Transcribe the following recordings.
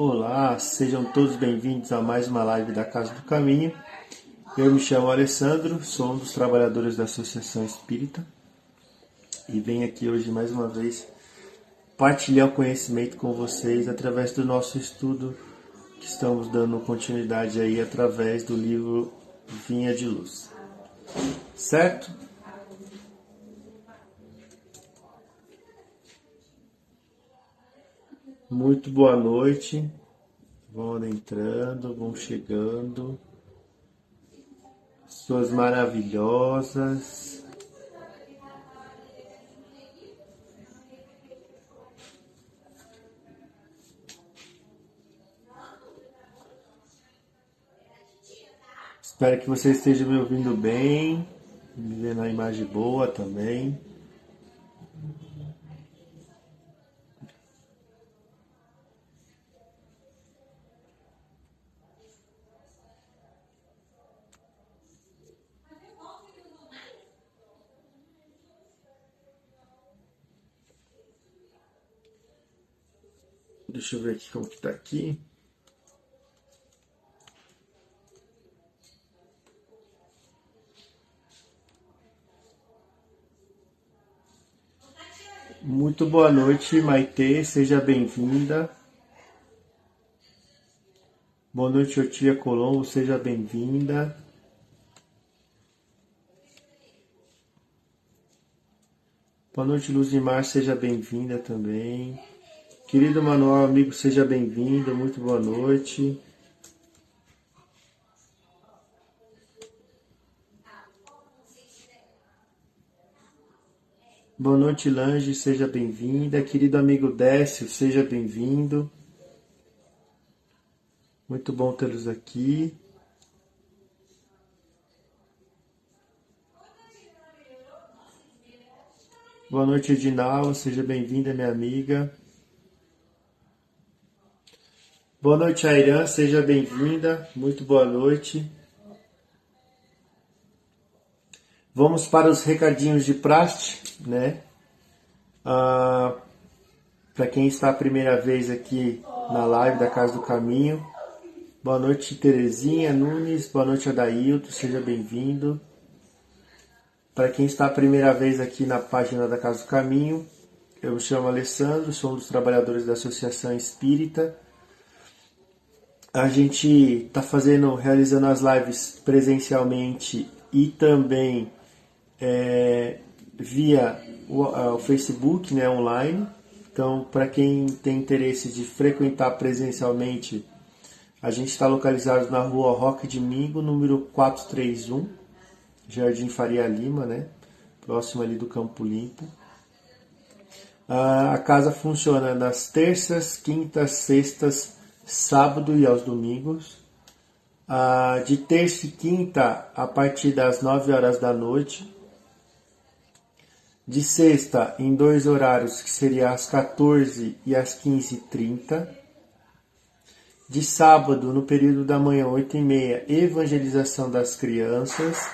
Olá, sejam todos bem-vindos a mais uma live da Casa do Caminho. Eu me chamo Alessandro, sou um dos trabalhadores da Associação Espírita e venho aqui hoje mais uma vez partilhar o conhecimento com vocês através do nosso estudo que estamos dando continuidade aí através do livro Vinha de Luz. Certo? Muito boa noite. Vão entrando, vão chegando. Pessoas maravilhosas. Espero que você esteja me ouvindo bem, me vendo na imagem boa também. Deixa eu ver aqui como que tá aqui. Muito boa noite, Maitê, seja bem-vinda. Boa noite, Otília Colombo, seja bem-vinda. Boa noite, Luzimar, seja bem-vinda também. Querido Manuel, amigo, seja bem-vindo, muito boa noite. Boa noite, Lange, seja bem-vinda. Querido amigo Décio, seja bem-vindo. Muito bom tê-los aqui. Boa noite, Edinal, seja bem-vinda, minha amiga. Boa noite, Airan, seja bem-vinda. Muito boa noite. Vamos para os recadinhos de praxe, né? Para quem está a primeira vez aqui na live da Casa do Caminho, boa noite, Terezinha Nunes, boa noite, Adailto, seja bem-vindo. Para quem está a primeira vez aqui na página da Casa do Caminho, eu me chamo Alessandro, sou um dos trabalhadores da Associação Espírita. A gente está realizando as lives presencialmente e também via o Facebook, né, online. Então, para quem tem interesse de frequentar presencialmente, a gente está localizado na rua Roque de Mingo, número 431, Jardim Faria Lima, né, próximo ali do Campo Limpo. A casa funciona nas terças, quintas, sextas, sábado e aos domingos. De terça e quinta, a partir das 9 horas da noite. De sexta, em dois horários, que seria às 14 e às 15h30. De sábado, no período da manhã, 8h30, evangelização das crianças.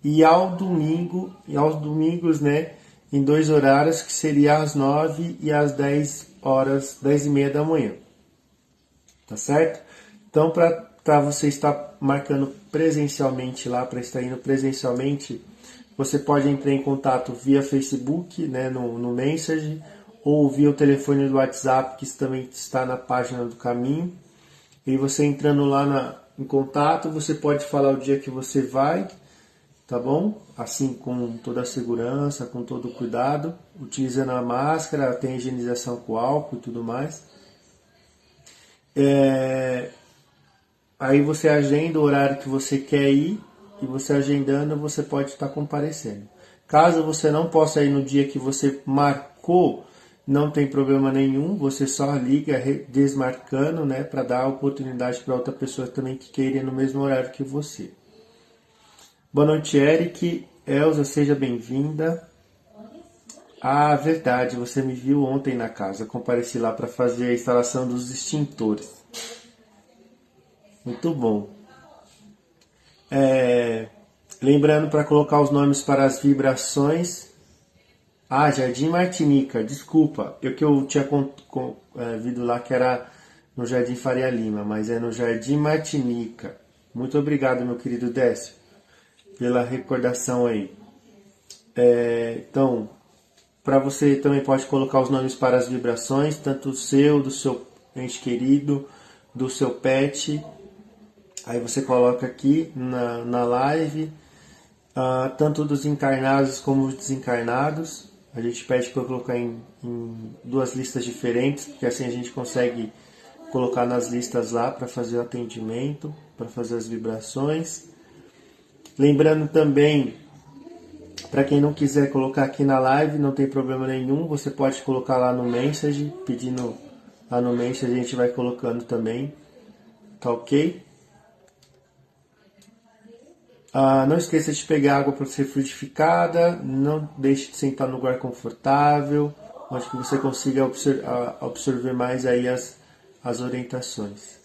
E aos domingos, né, em dois horários, que seria às 9 e às 10 horas, 10h30 da manhã. Tá certo? Então, para você estar marcando presencialmente lá, para estar indo presencialmente, você pode entrar em contato via Facebook, né, no Message, ou via o telefone do WhatsApp, que também está na página do Caminho. E você entrando lá em contato, você pode falar o dia que você vai, tá bom? Assim, com toda a segurança, com todo o cuidado, utilizando a máscara, tem higienização com álcool e tudo mais. Aí você agenda o horário que você quer ir e você agendando você pode estar comparecendo. Caso você não possa ir no dia que você marcou, não tem problema nenhum, você só liga desmarcando, né, para dar a oportunidade para outra pessoa também que queira ir no mesmo horário que você. Boa noite, Eric. Elza, seja bem-vinda. Verdade, você me viu ontem na casa. Eu compareci lá para fazer a instalação dos extintores. Muito bom. Lembrando para colocar os nomes para as vibrações. Jardim Martinica, desculpa. Eu tinha visto lá que era no Jardim Faria Lima, mas é no Jardim Martinica. Muito obrigado, meu querido Décio, pela recordação aí. Então, para você também pode colocar os nomes para as vibrações, tanto o seu, do seu ente querido, do seu pet. Aí você coloca aqui na live, tanto dos encarnados como os desencarnados. A gente pede para colocar em duas listas diferentes, porque assim a gente consegue colocar nas listas lá para fazer o atendimento, para fazer as vibrações. Lembrando também, para quem não quiser colocar aqui na live, não tem problema nenhum, você pode colocar lá no message, pedindo lá no message, a gente vai colocando também, tá ok? Não esqueça de pegar água para ser frutificada, não deixe de sentar no lugar confortável, onde que você consiga absorver mais aí as orientações.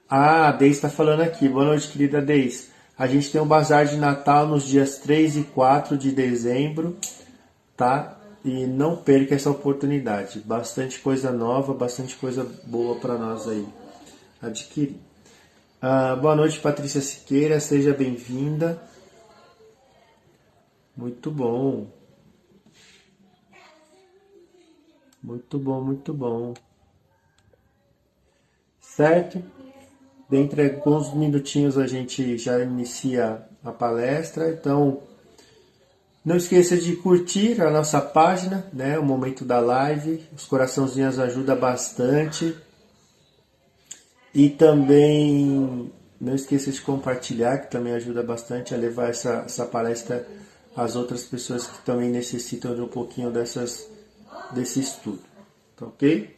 A Deise está falando aqui, boa noite querida Deise. A gente tem um bazar de Natal nos dias 3 e 4 de dezembro, tá? E não perca essa oportunidade, bastante coisa nova, bastante coisa boa para nós aí adquirir. Boa noite, Patrícia Siqueira, seja bem-vinda. Muito bom. Muito bom, muito bom. Certo? Dentro de alguns minutinhos a gente já inicia a palestra, então não esqueça de curtir a nossa página, né? O momento da live, os coraçãozinhos ajudam bastante. E também não esqueça de compartilhar, que também ajuda bastante a levar essa palestra às outras pessoas que também necessitam de um pouquinho desse estudo. Tá ok?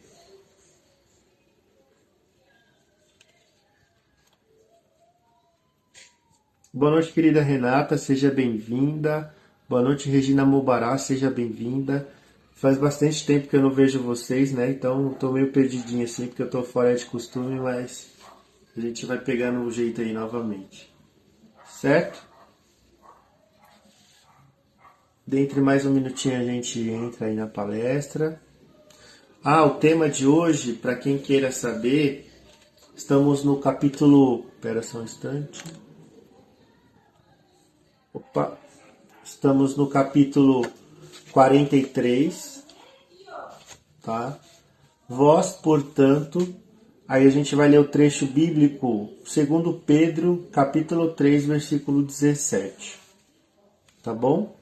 Boa noite, querida Renata, seja bem-vinda. Boa noite, Regina Mobará, seja bem-vinda. Faz bastante tempo que eu não vejo vocês, né? Então tô meio perdidinho assim, porque eu tô fora de costume, mas a gente vai pegando o jeito aí novamente. Certo? Dentro de mais um minutinho a gente entra aí na palestra. O tema de hoje, para quem queira saber, estamos no capítulo... Espera só um instante. Estamos no capítulo 43, tá? Vós, portanto, aí a gente vai ler o trecho bíblico, 2 Pedro, capítulo 3, versículo 17, tá bom?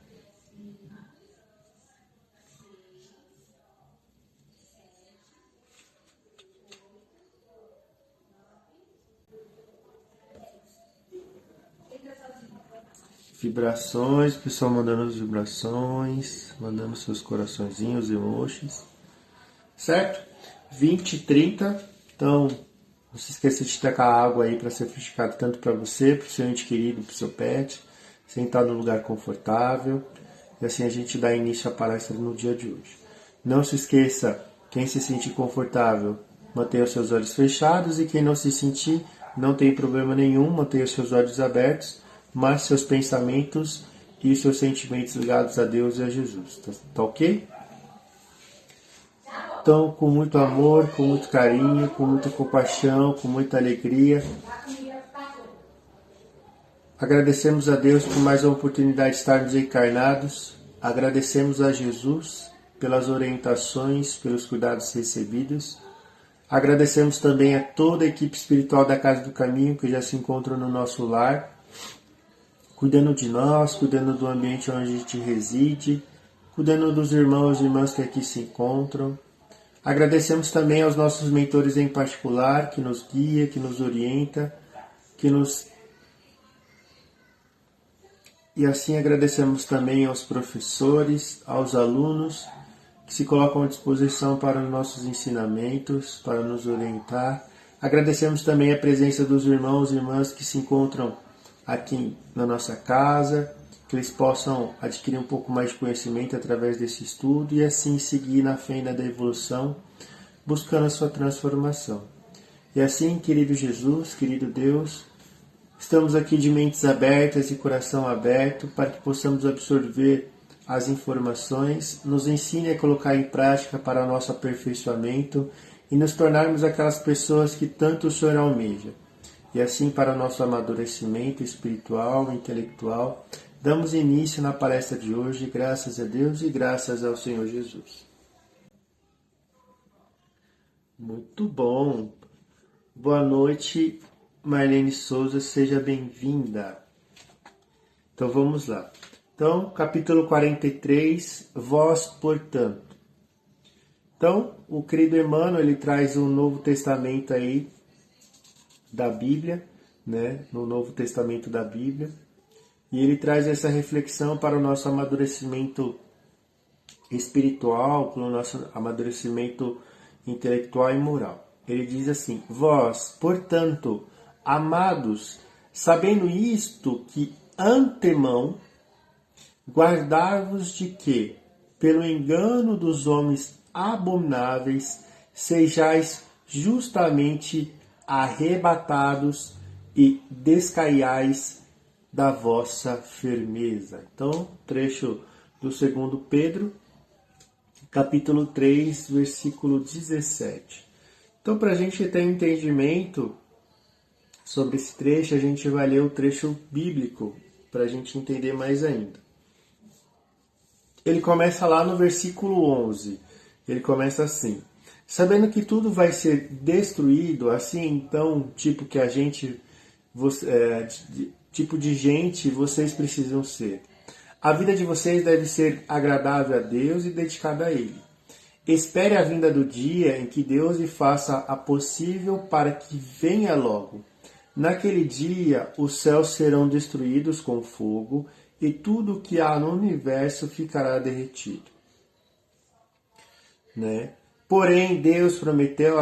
Vibrações, pessoal mandando as vibrações, mandando seus coraçõezinhos, emojis, certo? 20 e 30, então não se esqueça de tacar água aí para ser frutificado tanto para você, para o seu ente querido, para o seu pet, sentar no lugar confortável, e assim a gente dá início à palestra no dia de hoje. Não se esqueça, quem se sentir confortável, mantenha os seus olhos fechados, e quem não se sentir, não tem problema nenhum, mantenha os seus olhos abertos, mas seus pensamentos e os seus sentimentos ligados a Deus e a Jesus. Tá ok? Então, com muito amor, com muito carinho, com muita compaixão, com muita alegria, agradecemos a Deus por mais uma oportunidade de estarmos encarnados. Agradecemos a Jesus pelas orientações, pelos cuidados recebidos. Agradecemos também a toda a equipe espiritual da Casa do Caminho que já se encontra no nosso lar, cuidando de nós, cuidando do ambiente onde a gente reside, cuidando dos irmãos e irmãs que aqui se encontram. Agradecemos também aos nossos mentores em particular, que nos guia, que nos orienta, E assim agradecemos também aos professores, aos alunos, que se colocam à disposição para os nossos ensinamentos, para nos orientar. Agradecemos também a presença dos irmãos e irmãs que se encontram aqui na nossa casa, que eles possam adquirir um pouco mais de conhecimento através desse estudo e assim seguir na fenda da evolução, buscando a sua transformação. E assim, querido Jesus, querido Deus, estamos aqui de mentes abertas e coração aberto para que possamos absorver as informações, nos ensine a colocar em prática para o nosso aperfeiçoamento, e nos tornarmos aquelas pessoas que tanto o Senhor almeja. E assim, para o nosso amadurecimento espiritual, intelectual, damos início na palestra de hoje, graças a Deus e graças ao Senhor Jesus. Muito bom! Boa noite, Marlene Souza, seja bem-vinda. Então vamos lá. Então, capítulo 43, vós, portanto. Então, o querido Emmanuel, ele traz um Novo Testamento aí da Bíblia, né? No Novo Testamento da Bíblia. E ele traz essa reflexão para o nosso amadurecimento espiritual, para o nosso amadurecimento intelectual e moral. Ele diz assim: vós, portanto, amados, sabendo isto, que antemão guardar-vos de que, pelo engano dos homens abomináveis, sejais justamente arrebatados e descaiais da vossa firmeza. Então, trecho do 2 Pedro, capítulo 3, versículo 17. Então, para a gente ter entendimento sobre esse trecho, a gente vai ler o trecho bíblico, para a gente entender mais ainda. Ele começa lá no versículo 11. Ele começa assim: sabendo que tudo vai ser destruído, assim então, tipo que a gente, tipo de gente vocês precisam ser. A vida de vocês deve ser agradável a Deus e dedicada a Ele. Espere a vinda do dia em que Deus lhe faça a possível para que venha logo. Naquele dia, os céus serão destruídos com fogo e tudo o que há no universo ficará derretido. Né? Porém, Deus prometeu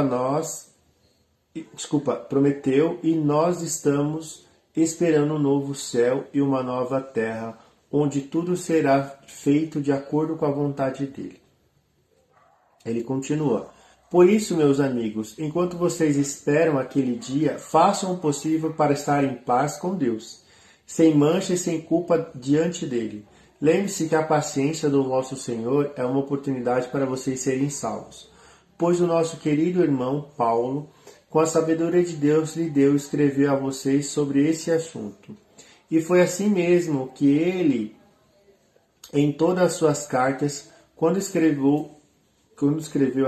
e nós estamos esperando um novo céu e uma nova terra, onde tudo será feito de acordo com a vontade dele. Ele continua: por isso, meus amigos, enquanto vocês esperam aquele dia, façam o possível para estar em paz com Deus, sem mancha e sem culpa diante dele. Lembre-se que a paciência do vosso Senhor é uma oportunidade para vocês serem salvos. Pois o nosso querido irmão Paulo, com a sabedoria de Deus, lhe deu escrever a vocês sobre esse assunto. E foi assim mesmo que ele, em todas as suas cartas, quando escreveu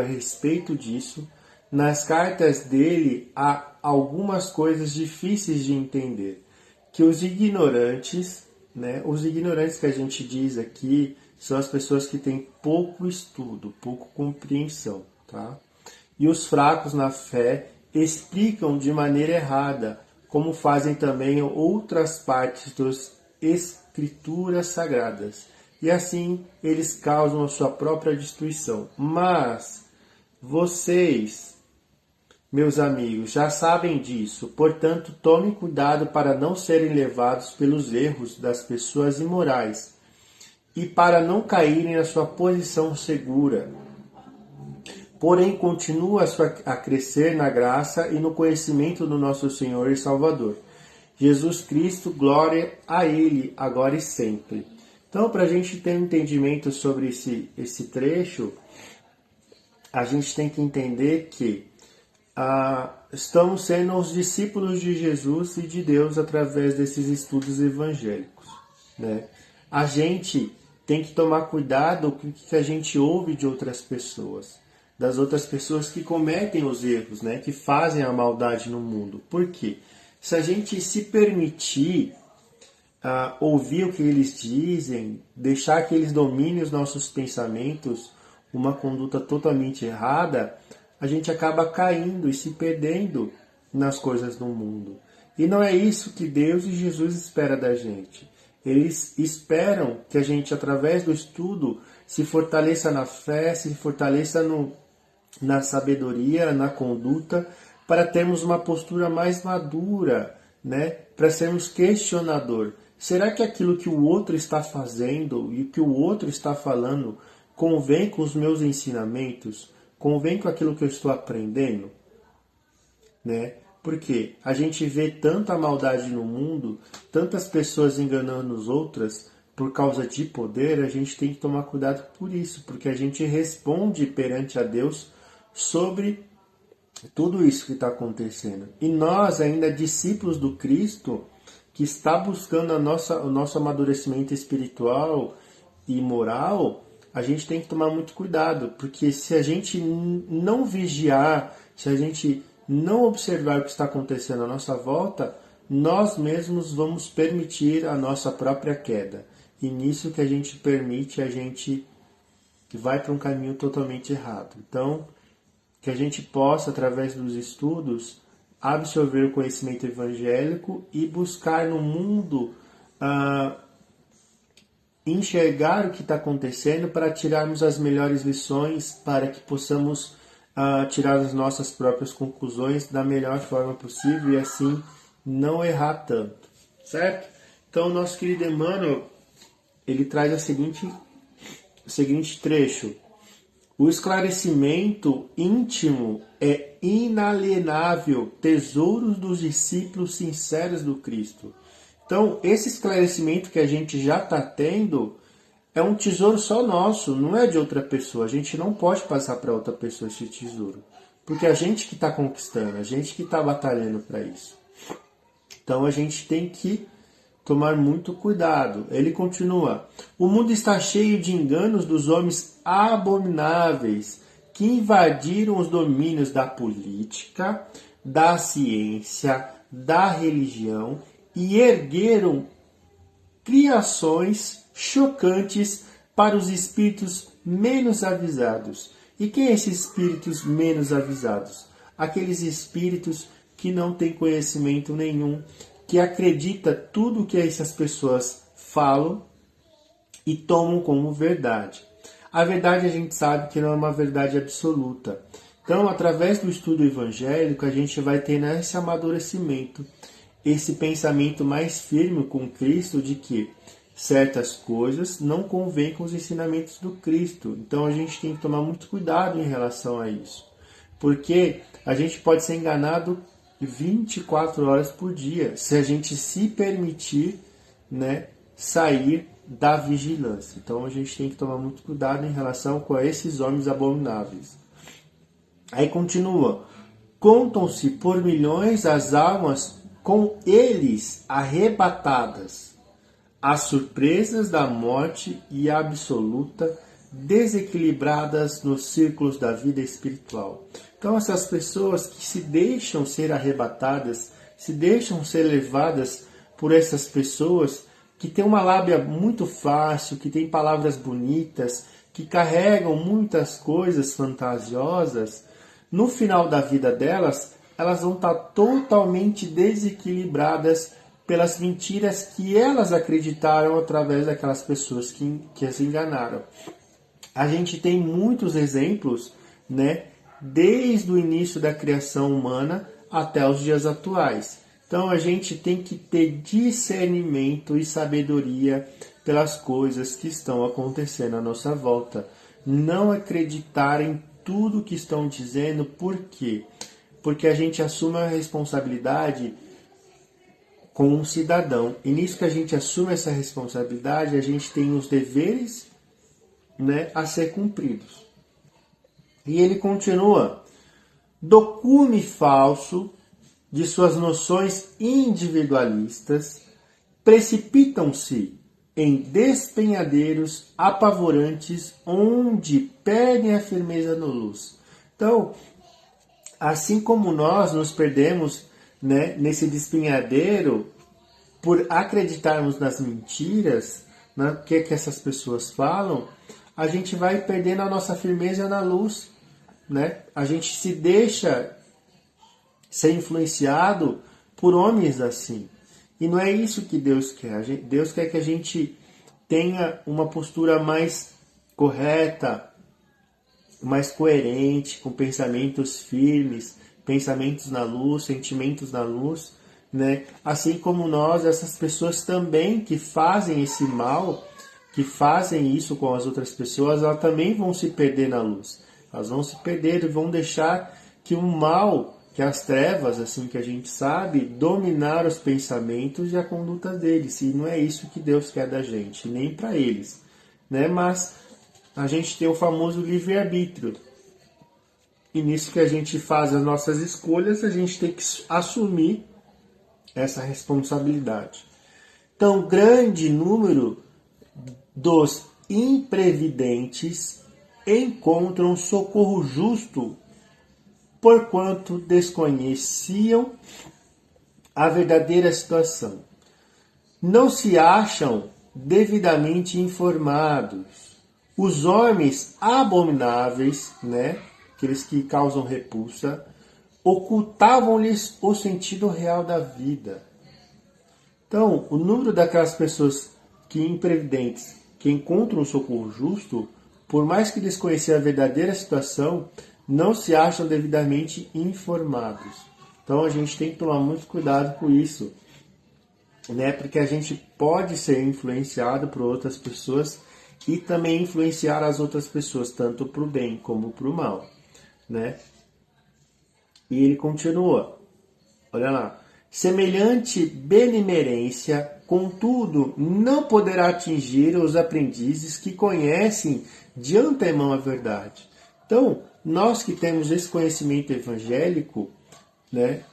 a respeito disso, nas cartas dele há algumas coisas difíceis de entender, que os ignorantes, né, os ignorantes que a gente diz aqui, são as pessoas que têm pouco estudo, pouco compreensão, tá? E os fracos na fé explicam de maneira errada, como fazem também outras partes das Escrituras Sagradas. E assim eles causam a sua própria destruição. Mas vocês, meus amigos, já sabem disso. Portanto, tomem cuidado para não serem levados pelos erros das pessoas imorais e para não caírem na sua posição segura. Porém, continua a crescer na graça e no conhecimento do nosso Senhor e Salvador, Jesus Cristo. Glória a Ele, agora e sempre. Então, para a gente ter um entendimento sobre esse trecho, a gente tem que entender que estamos sendo os discípulos de Jesus e de Deus através desses estudos evangélicos, né? A gente tem que tomar cuidado com o que a gente ouve de outras pessoas, das outras pessoas que cometem os erros, né? Que fazem a maldade no mundo. Por quê? Se a gente se permitir ouvir o que eles dizem, deixar que eles dominem os nossos pensamentos, uma conduta totalmente errada, a gente acaba caindo e se perdendo nas coisas do mundo. E não é isso que Deus e Jesus espera da gente. Eles esperam que a gente, através do estudo, se fortaleça na fé, se fortaleça na sabedoria, na conduta, para termos uma postura mais madura, né? Para sermos questionador. Será que aquilo que o outro está fazendo e que o outro está falando convém com os meus ensinamentos? Convém com aquilo que eu estou aprendendo? Né? Porque a gente vê tanta maldade no mundo, tantas pessoas enganando as outras por causa de poder, a gente tem que tomar cuidado por isso, porque a gente responde perante a Deus sobre Tudo isso que está acontecendo. E nós, ainda discípulos do Cristo, que está buscando o nosso amadurecimento espiritual e moral, a gente tem que tomar muito cuidado, porque se a gente não vigiar, se a gente não observar o que está acontecendo à nossa volta, nós mesmos vamos permitir a nossa própria queda. E nisso que a gente permite, a gente vai para um caminho totalmente errado. Então, que a gente possa, através dos estudos, absorver o conhecimento evangélico e buscar no mundo enxergar o que está acontecendo para tirarmos as melhores lições, para que possamos tirar as nossas próprias conclusões da melhor forma possível e assim não errar tanto, certo? Então, o nosso querido Emmanuel, ele traz o seguinte trecho: o esclarecimento íntimo é inalienável, tesouros dos discípulos sinceros do Cristo. Então, esse esclarecimento que a gente já está tendo é um tesouro só nosso, não é de outra pessoa. A gente não pode passar para outra pessoa esse tesouro, porque é a gente que está conquistando, a gente que está batalhando para isso. Então, a gente tem que tomar muito cuidado. Ele continua: o mundo está cheio de enganos dos homens abomináveis que invadiram os domínios da política, da ciência, da religião e ergueram criações chocantes para os espíritos menos avisados. E quem são esses espíritos menos avisados? Aqueles espíritos que não têm conhecimento nenhum, que acredita tudo que essas pessoas falam e tomam como verdade. A verdade a gente sabe que não é uma verdade absoluta. Então, através do estudo evangélico, a gente vai ter esse amadurecimento, esse pensamento mais firme com Cristo de que certas coisas não convêm com os ensinamentos do Cristo. Então, a gente tem que tomar muito cuidado em relação a isso, porque a gente pode ser enganado 24 horas por dia, se a gente se permitir, sair da vigilância. Então a gente tem que tomar muito cuidado em relação com esses homens abomináveis. Aí continua: contam-se por milhões as almas com eles arrebatadas, as surpresas da morte e absoluta desequilibradas nos círculos da vida espiritual. Então, essas pessoas que se deixam ser arrebatadas, se deixam ser levadas por essas pessoas que têm uma lábia muito fácil, que têm palavras bonitas, que carregam muitas coisas fantasiosas, no final da vida delas, elas vão estar totalmente desequilibradas pelas mentiras que elas acreditaram através daquelas pessoas que as enganaram. A gente tem muitos exemplos, desde o início da criação humana até os dias atuais. Então a gente tem que ter discernimento e sabedoria pelas coisas que estão acontecendo à nossa volta. Não acreditar em tudo que estão dizendo. Por quê? Porque a gente assume a responsabilidade como um cidadão. E nisso que a gente assume essa responsabilidade, a gente tem os deveres, a ser cumpridos. E ele continua: do cume falso de suas noções individualistas, precipitam-se em despenhadeiros apavorantes onde perdem a firmeza no luz. Então, assim como nós nos perdemos, nesse despenhadeiro por acreditarmos nas mentiras, que essas pessoas falam, a gente vai perdendo a nossa firmeza na luz, A gente se deixa ser influenciado por homens assim. E não é isso que Deus quer. Deus quer que a gente tenha uma postura mais correta, mais coerente, com pensamentos firmes, pensamentos na luz, sentimentos na luz, Assim como nós, essas pessoas também que fazem esse mal, que fazem isso com as outras pessoas, elas também vão se perder na luz. Elas vão se perder e vão deixar que o mal, que as trevas, assim que a gente sabe, dominar os pensamentos e a conduta deles. E não é isso que Deus quer da gente, nem para eles. Mas a gente tem o famoso livre-arbítrio. E nisso que a gente faz as nossas escolhas, a gente tem que assumir essa responsabilidade. Então, grande número dos imprevidentes encontram socorro justo, porquanto desconheciam a verdadeira situação. Não se acham devidamente informados. Os homens abomináveis, né, aqueles que causam repulsa, ocultavam-lhes o sentido real da vida. Então, o número daquelas pessoas que imprevidentes, que encontram o socorro justo, por mais que desconheçam a verdadeira situação, não se acham devidamente informados. Então a gente tem que tomar muito cuidado com isso, né? Porque a gente pode ser influenciado por outras pessoas e também influenciar as outras pessoas, tanto para o bem como para o mal, né? E ele continua, olha lá. Semelhante benimerência, contudo, não poderá atingir os aprendizes que conhecem de antemão a verdade. Então, nós que temos esse conhecimento evangélico, né,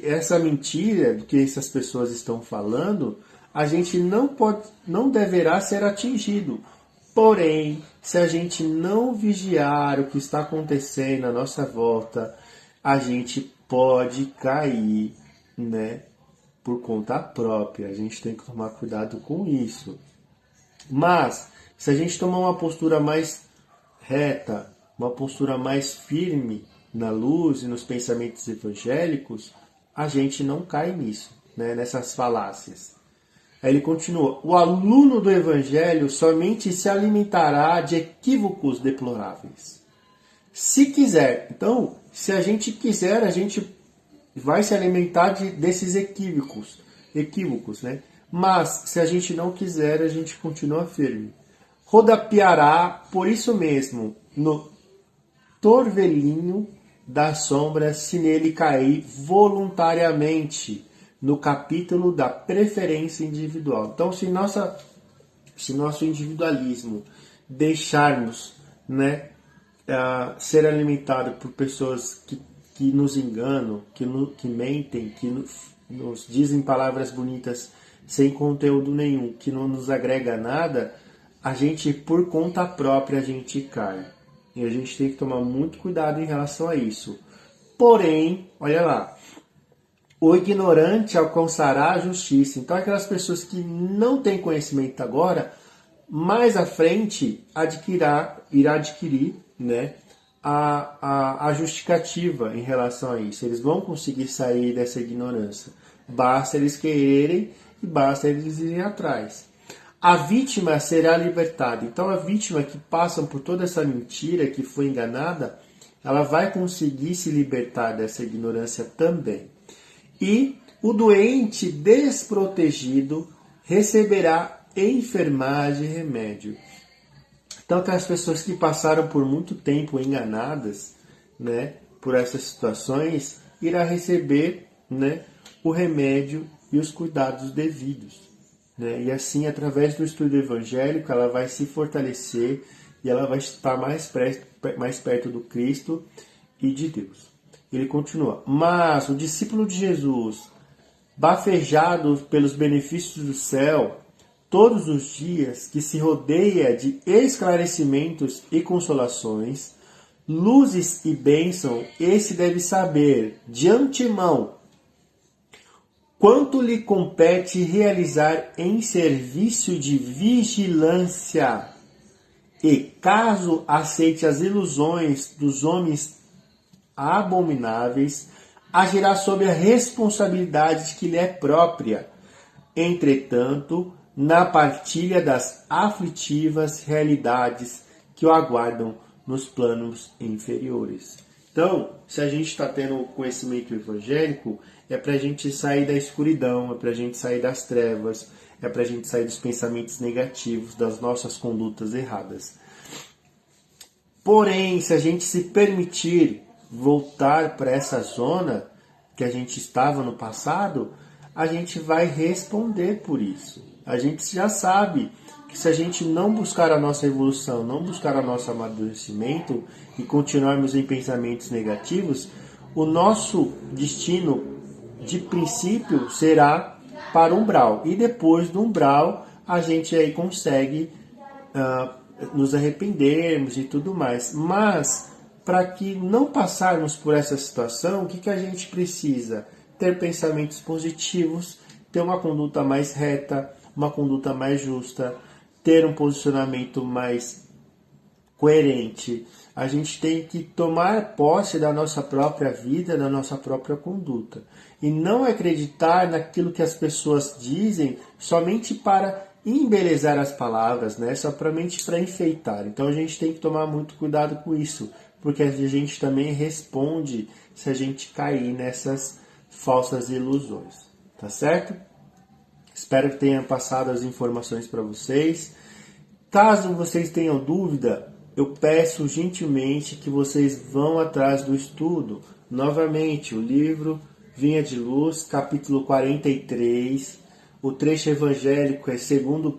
essa mentira do que essas pessoas estão falando, a gente não deverá ser atingido. Porém, se a gente não vigiar o que está acontecendo à nossa volta, a gente pode cair, né, por conta própria. A gente tem que tomar cuidado com isso. Mas, se a gente tomar uma postura mais reta, uma postura mais firme na luz e nos pensamentos evangélicos, a gente não cai nisso, né, nessas falácias. Aí ele continua, o aluno do evangelho somente se alimentará de equívocos deploráveis. Se quiser, então, se a gente quiser, a gente vai se alimentar desses equívocos, né? Mas, se a gente não quiser, a gente continua firme. Rodapiará, por isso mesmo, no torvelinho das sombras, se nele cair voluntariamente, no capítulo da preferência individual. Então, se nosso individualismo deixarmos, né, ser alimentado por pessoas que nos enganam, que mentem, que nos dizem palavras bonitas sem conteúdo nenhum, que não nos agrega nada, a gente, por conta própria, a gente cai. E a gente tem que tomar muito cuidado em relação a isso. Porém, olha lá, o ignorante alcançará a justiça. Então, aquelas pessoas que não têm conhecimento agora, mais à frente irá adquirir, né, a justificativa em relação a isso. Eles vão conseguir sair dessa ignorância. Basta eles quererem e basta eles irem atrás. A vítima será libertada. Então, a vítima que passa por toda essa mentira, que foi enganada, ela vai conseguir se libertar dessa ignorância também. E o doente desprotegido receberá enfermagem e remédio. Então, aquelas pessoas que passaram por muito tempo enganadas, né, por essas situações, irá receber, né, o remédio e os cuidados devidos. Né? E assim, através do estudo evangélico, ela vai se fortalecer e ela vai estar mais perto do Cristo e de Deus. Ele continua, mas o discípulo de Jesus, bafejado pelos benefícios do céu, todos os dias, que se rodeia de esclarecimentos e consolações, luzes e bênção, esse deve saber de antemão quanto lhe compete realizar em serviço de vigilância, e caso aceite as ilusões dos homens abomináveis, agirá sob a responsabilidade que lhe é própria. Entretanto, na partilha das aflitivas realidades que o aguardam nos planos inferiores. Então, se a gente está tendo conhecimento evangélico, é para a gente sair da escuridão, é para a gente sair das trevas, é para a gente sair dos pensamentos negativos, das nossas condutas erradas. Porém, se a gente se permitir voltar para essa zona que a gente estava no passado, a gente vai responder por isso. A gente já sabe que se a gente não buscar a nossa evolução, não buscar o nosso amadurecimento e continuarmos em pensamentos negativos, o nosso destino de princípio será para o umbral. E depois do umbral, a gente aí consegue nos arrependermos e tudo mais. Mas, para que não passarmos por essa situação, o que a gente precisa? Ter pensamentos positivos, ter uma conduta mais reta, uma conduta mais justa, ter um posicionamento mais coerente. A gente tem que tomar posse da nossa própria vida, da nossa própria conduta. E não acreditar naquilo que as pessoas dizem somente para embelezar as palavras, né? Somente para enfeitar. Então a gente tem que tomar muito cuidado com isso, porque a gente também responde se a gente cair nessas falsas ilusões. Tá certo? Espero que tenha passado as informações para vocês. Caso vocês tenham dúvida, eu peço gentilmente que vocês vão atrás do estudo. Novamente, o livro Vinha de Luz, capítulo 43, o trecho evangélico é 2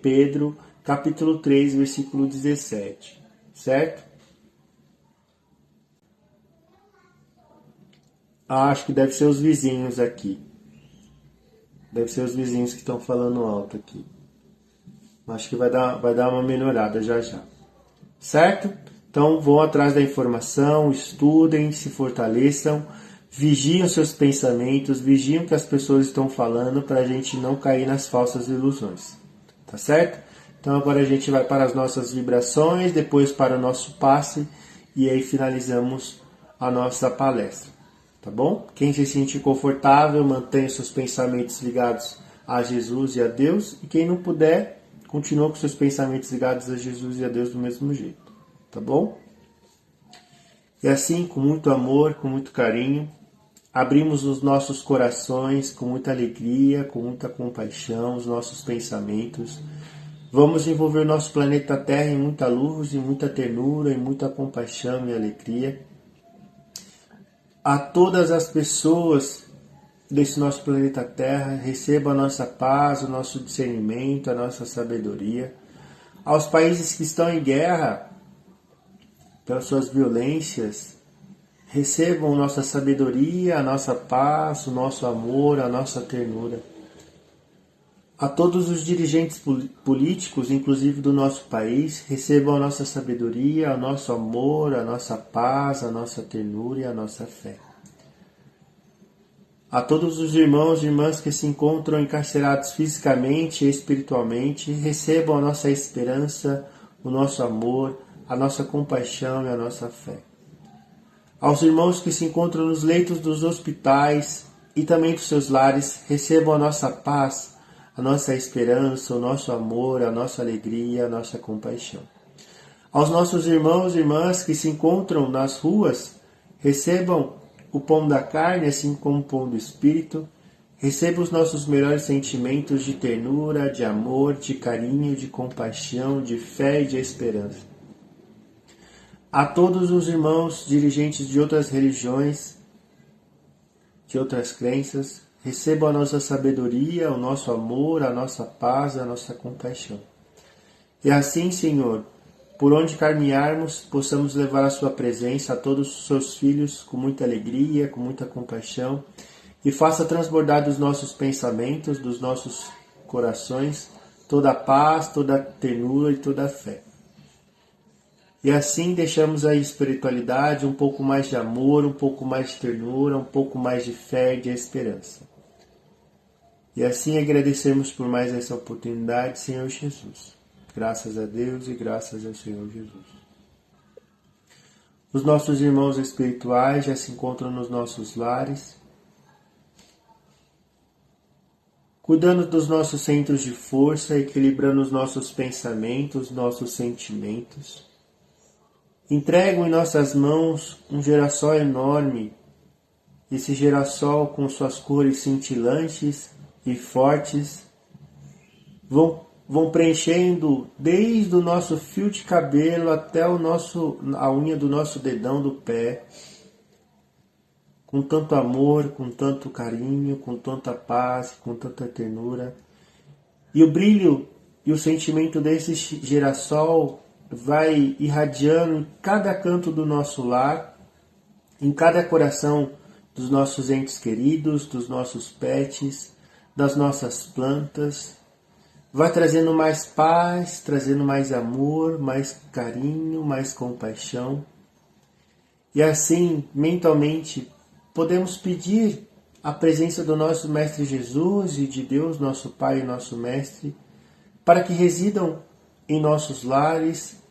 Pedro, capítulo 3, versículo 17, certo? Acho que deve ser os vizinhos aqui. Deve ser os vizinhos que estão falando alto aqui. Acho que vai dar uma melhorada já já. Certo? Então vão atrás da informação, estudem, se fortaleçam, vigiem os seus pensamentos, vigiem o que as pessoas estão falando para a gente não cair nas falsas ilusões. Tá certo? Então agora a gente vai para as nossas vibrações, depois para o nosso passe e aí finalizamos a nossa palestra. Tá bom? Quem se sentir confortável, mantenha seus pensamentos ligados a Jesus e a Deus. E quem não puder, continua com seus pensamentos ligados a Jesus e a Deus do mesmo jeito. Tá bom? E assim, com muito amor, com muito carinho, abrimos os nossos corações com muita alegria, com muita compaixão, os nossos pensamentos. Vamos envolver o nosso planeta Terra em muita luz, em muita ternura, em muita compaixão e alegria. A todas as pessoas desse nosso planeta Terra, receba a nossa paz, o nosso discernimento, a nossa sabedoria. Aos países que estão em guerra, pelas suas violências, recebam nossa sabedoria, a nossa paz, o nosso amor, a nossa ternura. A todos os dirigentes políticos, inclusive do nosso país, recebam a nossa sabedoria, o nosso amor, a nossa paz, a nossa ternura e a nossa fé. A todos os irmãos e irmãs que se encontram encarcerados fisicamente e espiritualmente, recebam a nossa esperança, o nosso amor, a nossa compaixão e a nossa fé. Aos irmãos que se encontram nos leitos dos hospitais e também dos seus lares, recebam a nossa paz, a nossa esperança, o nosso amor, a nossa alegria, a nossa compaixão. Aos nossos irmãos e irmãs que se encontram nas ruas, recebam o pão da carne, assim como o pão do Espírito. Recebam os nossos melhores sentimentos de ternura, de amor, de carinho, de compaixão, de fé e de esperança. A todos os irmãos dirigentes de outras religiões, de outras crenças, recebam a nossa sabedoria, o nosso amor, a nossa paz, a nossa compaixão. E assim, Senhor, por onde caminharmos, possamos levar a sua presença a todos os seus filhos com muita alegria, com muita compaixão, e faça transbordar dos nossos pensamentos, dos nossos corações, toda a paz, toda a ternura e toda a fé. E assim deixamos a espiritualidade um pouco mais de amor, um pouco mais de ternura, um pouco mais de fé e de esperança. E assim agradecemos por mais essa oportunidade, Senhor Jesus. Graças a Deus e graças ao Senhor Jesus. Os nossos irmãos espirituais já se encontram nos nossos lares, cuidando dos nossos centros de força, equilibrando os nossos pensamentos, nossos sentimentos. Entregam em nossas mãos um girassol enorme, esse girassol com suas cores cintilantes e fortes vão preenchendo desde o nosso fio de cabelo até a unha do nosso dedão do pé, com tanto amor, com tanto carinho, com tanta paz, com tanta ternura. E o brilho e o sentimento desse girassol vai irradiando em cada canto do nosso lar, em cada coração dos nossos entes queridos, dos nossos pets, das nossas plantas. Vai trazendo mais paz, trazendo mais amor, mais carinho, mais compaixão. E assim, mentalmente, podemos pedir a presença do nosso Mestre Jesus e de Deus, nosso Pai e nosso Mestre, para que residam em nossos lares,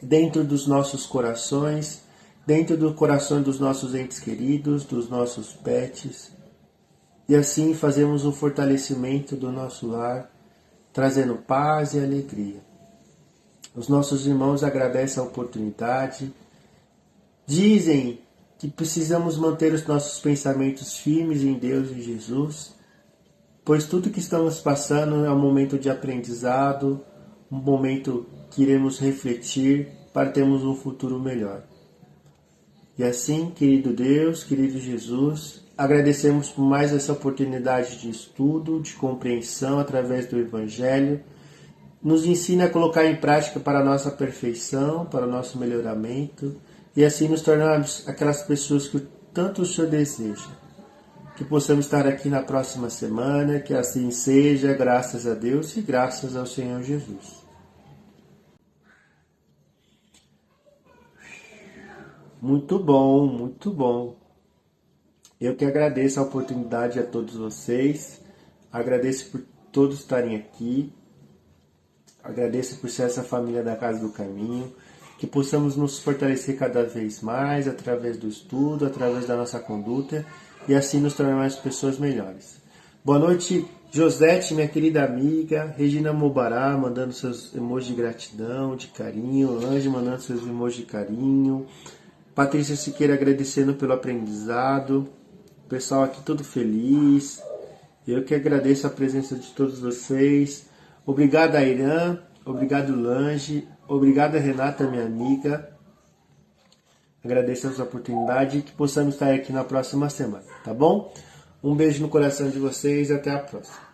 dentro dos nossos corações, dentro do coração dos nossos entes queridos, dos nossos pets. E assim fazemos um fortalecimento do nosso lar, trazendo paz e alegria. Os nossos irmãos agradecem a oportunidade, dizem que precisamos manter os nossos pensamentos firmes em Deus e Jesus, pois tudo que estamos passando é um momento de aprendizado, um momento que iremos refletir para termos um futuro melhor. E assim, querido Deus, querido Jesus, agradecemos por mais essa oportunidade de estudo, de compreensão através do Evangelho. Nos ensina a colocar em prática para a nossa perfeição, para o nosso melhoramento, e assim nos tornarmos aquelas pessoas que tanto o Senhor deseja. Que possamos estar aqui na próxima semana, que assim seja, graças a Deus e graças ao Senhor Jesus. Muito bom, muito bom. Eu que agradeço a oportunidade a todos vocês, agradeço por todos estarem aqui, agradeço por ser essa família da Casa do Caminho, que possamos nos fortalecer cada vez mais através do estudo, através da nossa conduta e assim nos tornarmos pessoas melhores. Boa noite, Josete, minha querida amiga, Regina Mobará mandando seus emojis de gratidão, de carinho, Ange mandando seus emojis de carinho, Patrícia Siqueira agradecendo pelo aprendizado, o pessoal aqui todo feliz. Eu que agradeço a presença de todos vocês. Obrigado, Irã. Obrigado, Lange. Obrigado, Renata, minha amiga. Agradeço a sua oportunidade e que possamos estar aqui na próxima semana, tá bom? Um beijo no coração de vocês e até a próxima.